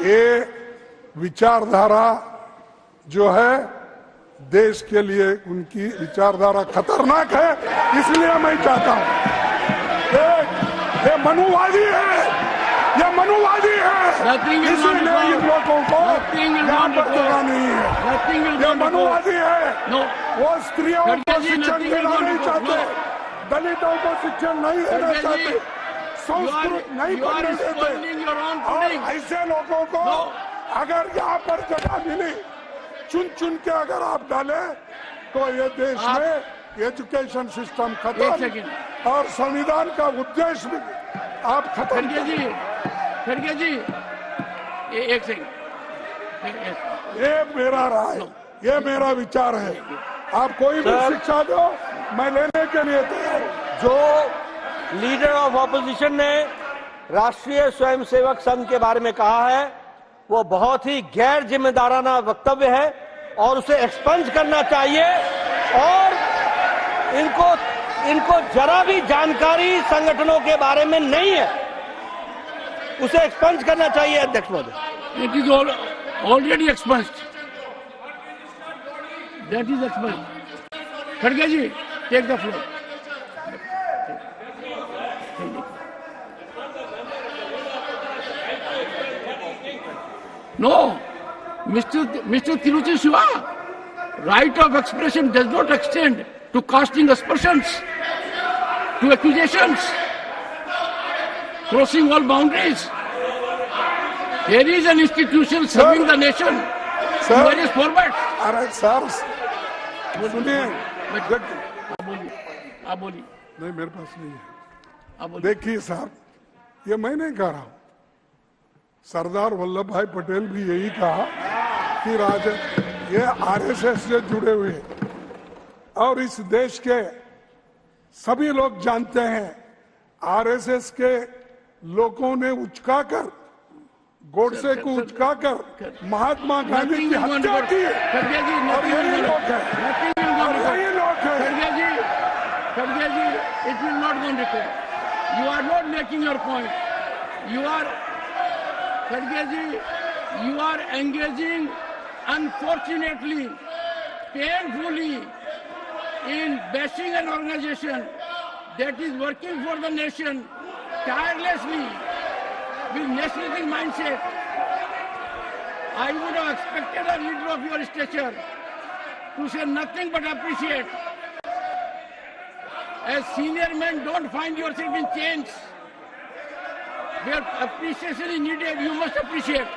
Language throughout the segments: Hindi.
ये विचारधारा जो है देश के लिए, उनकी विचारधारा खतरनाक है। इसलिए मैं चाहता हूं, ये मनुवादी है, ये मनुवादी है, इसलिए इन लोगों को यहाँ पर जगह नहीं है। ये मनुवादी है, वो स्त्रियों को शिक्षण देना नहीं चाहते, दलितों को शिक्षण नहीं देना चाहते, संस्कृत नहीं पढ़ने देते। और ऐसे लोगों को अगर यहाँ पर जगह मिली, चुन चुन के अगर आप डाले तो ये देश में एजुकेशन सिस्टम खत्म और संविधान का उद्देश्य भी आप खत्म। खड़गे जी एक सेकंड, ये मेरा राय, ये मेरा विचार है। आप कोई भी शिक्षा दो, मैं लेने के लिए तैयार हूं। जो लीडर ऑफ ऑपोजिशन ने राष्ट्रीय स्वयंसेवक संघ के बारे में कहा है वो बहुत ही गैर जिम्मेदाराना वक्तव्य है और उसे एक्सपंज करना चाहिए। और इनको जरा भी जानकारी संगठनों के बारे में नहीं है, उसे एक्सपंज करना चाहिए। अध्यक्ष महोदय, it is already expunge, that is expunge. खड़गे ji take the floor. No, Mr. Tiruchi Shiva, right of expression does not extend to casting aspersions, to accusations, crossing all boundaries. There is an institution serving the nation. Where is forward? अरे सर सुनिए, आप बोलिए। नहीं, मेरे पास नहीं है। देखिए साहब, ये मैं नहीं कह रहा हूं, सरदार वल्लभ भाई पटेल भी यही कहा कि ये आरएसएस से जुड़े हुए हैं और इस देश के सभी लोग जानते हैं आरएसएस के लोगों ने उचकाकर, गोडसे को उचकाकर महात्मा गांधी की हत्या की है। और यही लोग हैं, यही लोग हैं। खड़गे जी, it will not go on record. You are not making your point. You are Khadge ji, you are engaging unfortunately, painfully in bashing an organization that is working for the nation tirelessly with nationalistic mindset. I would have expected a leader of your stature to say nothing but appreciate. As senior men, don't find yourself in chains. Where appreciation is needed, you must appreciate.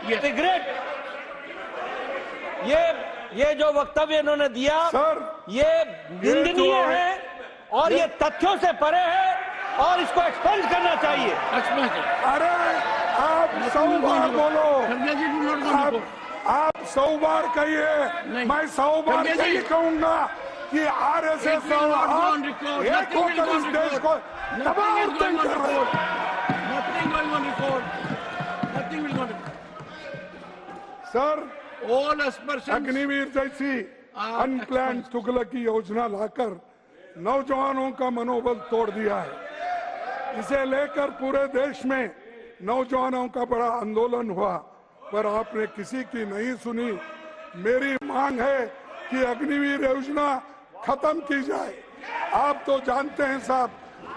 Yes. Great. ये जो वक्तव्य इन्होंने दिया सर, ये निंदनीय है और ये तथ्यों से परे है और इसको एक्सपंज करना चाहिए। अरे आप 100 बार बोलो, आप 100 बार कहिए, मैं 100 बार नहीं कहूंगा कि आरएसएस एक होकर इस देश को तबाह कर रहे हैं। सर, अग्निवीर जैसी अनप्लान तुगलक की योजना लाकर नौजवानों का मनोबल तोड़ दिया है। इसे लेकर पूरे देश में नौजवानों का बड़ा आंदोलन हुआ, पर आपने किसी की नहीं सुनी। मेरी मांग है कि अग्निवीर योजना खत्म की जाए। आप तो जानते हैं साहब,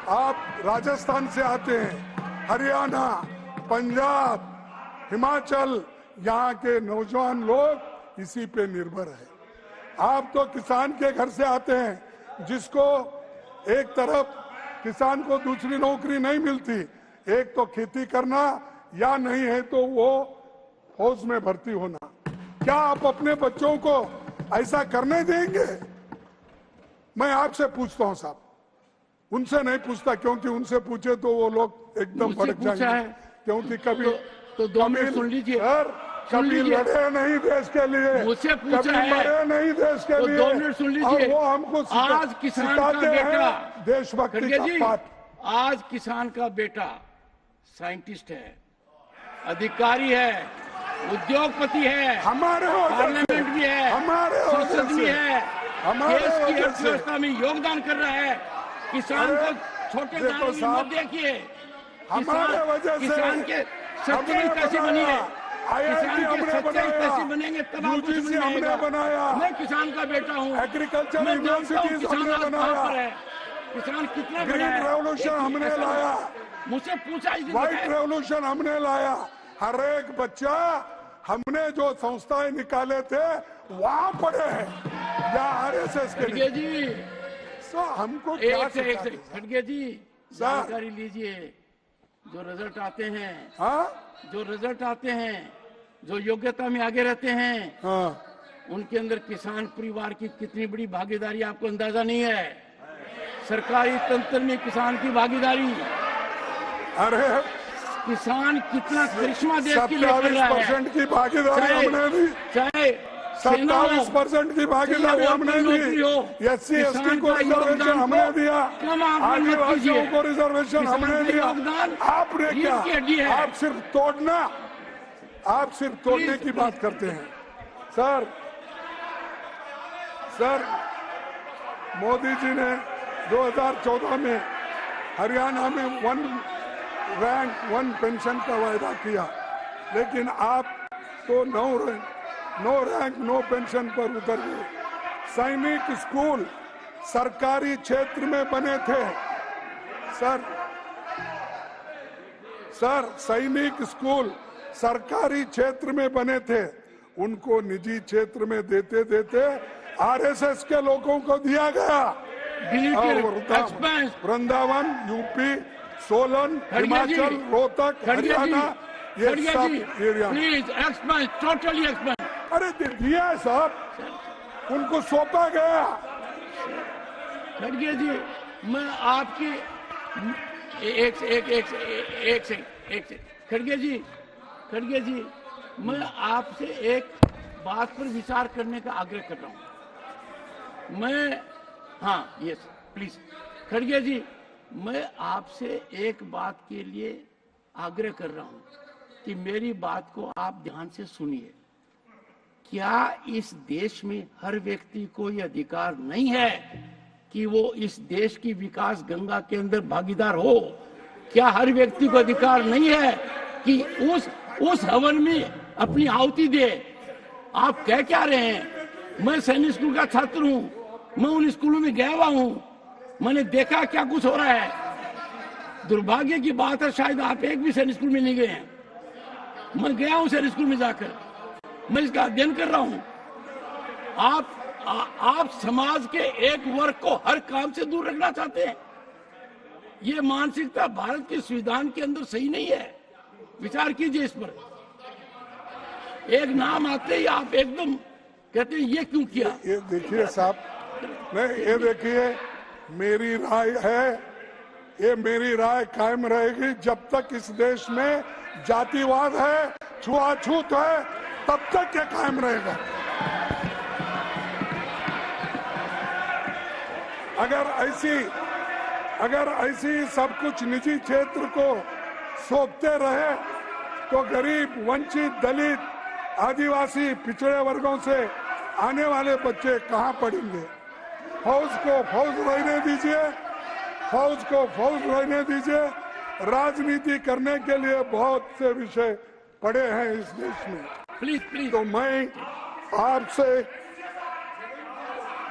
आप राजस्थान से आते हैं, हरियाणा, पंजाब, हिमाचल, यहाँ के नौजवान लोग इसी पे निर्भर है। आप तो किसान के घर से आते हैं, जिसको एक तरफ किसान को दूसरी नौकरी नहीं मिलती, एक तो खेती करना या नहीं है तो वो फौज में भर्ती होना। क्या आप अपने बच्चों को ऐसा करने देंगे? मैं आपसे पूछता हूं साहब, उनसे नहीं पूछता, क्योंकि उनसे पूछे तो वो लोग एकदम भड़क जाएंगे। क्योंकि कभी तो 2 मिनट सुन लीजिए, कभी लड़े नहीं देश के लिए, मुझसे पूछा कभी है, मरे नहीं देश के लिए। 2 मिनट सुन लीजिए। वो हमको आज किसान का बेटा देशभक्ति का पाठ। आज किसान का बेटा साइंटिस्ट है, अधिकारी है, उद्योगपति है, हमारे पार्लियामेंट भी है, हमारे संसद भी है, देश की अर्थव्यवस्था में योगदान कर रहा है। किसान को छोटे दाने में मत देखिए, हमारे वजह से किसान के सत्तर कैसे बनी है? IIT हमने कैसे बनेंगे तब आप कुछ UGC हमने बनाया, मैं किसान का बेटा हूँ, एग्रीकल्चर मैं जानता हूँ यूनिवर्सिटीज किसान हमने आज कहाँ बनाया, पर है, किसान कितना बड़ा ग्रीन है। रेवोल्यूशन हमने लाया, मुझसे पूछा इस दिन व्हाइट बताया। रेवोल्यूशन हमने लाया। हर एक बच्चा हमने जो संस्थाएं निकाले थे वहां पढ़े हैं या RSS के खड़गे जी, सो हमको क्या एक से सिखाते हैं? खड़गे जी सर। जानकारी लीजिए, जो रिजल्ट आते हैं, हाँ जो रिजल्ट आते हैं, जो योग्यता में आगे रहते हैं, हाँ उनके अंदर किसान परिवार की कितनी बड़ी भागीदारी आपको अंदाजा नहीं है। सरकारी तंत्र में किसान की भागीदारी, अरे किसान कितना करिश्मा देश के लिए कर रहा है। 27% की भागीदारी हमने दी, चाहे 27% की भागीदारी हमने दी, SC ST को रिजर्वेशन हमने दिया, आदिवासियों को रिजर्वेशन हमने दिया। आपने क्या, आप सिर्फ तोड़ना, आप सिर्फ तोड़ने की बात करते हैं। सर मोदी जी ने 2014 में हरियाणा में 1 रैंक 1 पेंशन का वायदा किया, लेकिन आप तो 9 रैंक 9 पेंशन पर उतर गए। सैनिक स्कूल सरकारी क्षेत्र में बने थे सर सैनिक स्कूल सरकारी क्षेत्र में बने थे, उनको निजी क्षेत्र में देते देते RSS के लोगों को दिया गया। वृंदावन, UP, सोलन, हिमाचल, रोहतक, हरियाणा, ये सब area please expense, totally expense. अरे दिया है साहब, उनको सौंपा गया। खड़गे जी, मैं आपकी एक से खड़गे जी, मैं आपसे एक बात पर विचार करने का आग्रह कर रहा हूँ। हाँ यस प्लीज खड़गे जी, मैं आपसे एक बात के लिए आग्रह कर रहा हूँ कि मेरी बात को आप ध्यान से सुनिए। क्या इस देश में हर व्यक्ति को यह अधिकार नहीं है कि वो इस देश की विकास गंगा के अंदर भागीदार हो? क्या हर व्यक्ति को अधिकार नहीं है कि उस हवन में अपनी आहुति दे? आप कह क्या रहे हैं? मैं सैनिक स्कूल का छात्र हूं, मैं उन स्कूलों में गया हुआ हूं, मैंने देखा क्या कुछ हो रहा है। दुर्भाग्य की बात है, शायद आप एक भी सैनिक स्कूल में नहीं गए हैं। मैं गया हूं सैनिक स्कूल में जाकर, मैं इसका अध्ययन कर रहा हूं। आप समाज के एक वर्ग को हर काम से दूर रखना चाहते हैं। ये मानसिकता भारत के संविधान के अंदर सही नहीं है। विचार कीजिए इस पर। एक नाम आते ही आप एकदम कहते हैं ये क्यों किया? ये देखिए साहब, नहीं ये देखिए, मेरी राय है, ये मेरी राय कायम रहेगी जब तक इस देश में जातिवाद है, छुआछूत है, तब तक ये कायम रहेगा। अगर ऐसी सब कुछ निजी क्षेत्र को सौंपते रहे तो गरीब, वंचित, दलित, आदिवासी, पिछड़े वर्गों से आने वाले बच्चे कहाँ पढ़ेंगे? फौज को फौज रहने दीजिए, फौज को फौज रहने दीजिए। राजनीति करने के लिए बहुत से विषय पड़े हैं इस देश में। प्लीज तो मैं आपसे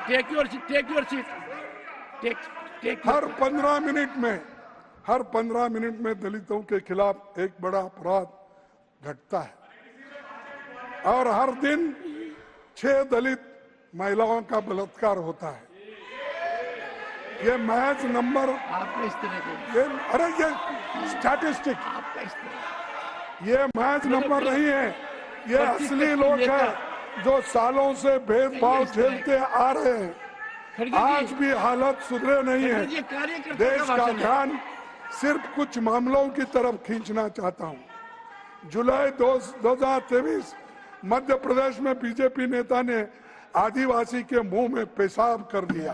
टेक योर सीट। हर 15 मिनट में दलितों के खिलाफ एक बड़ा अपराध घटता है और हर दिन 6 दलित महिलाओं का बलात्कार होता है। ये महज नंबर, आपका इस तरह के, ये स्टैटिस्टिक, आपका इस तरह, ये महज नंबर नहीं है, ये असली लोग हैं जो सालों से भेदभाव झेलते आ रहे हैं। आज भी हालत सुधरे नहीं है। देश का ध्यान सिर्फ कुछ मामलों की तरफ खींचना चाहता हूं। जुलाई 2023 मध्य प्रदेश में बीजेपी नेता ने आदिवासी के मुंह में पेशाब कर दिया।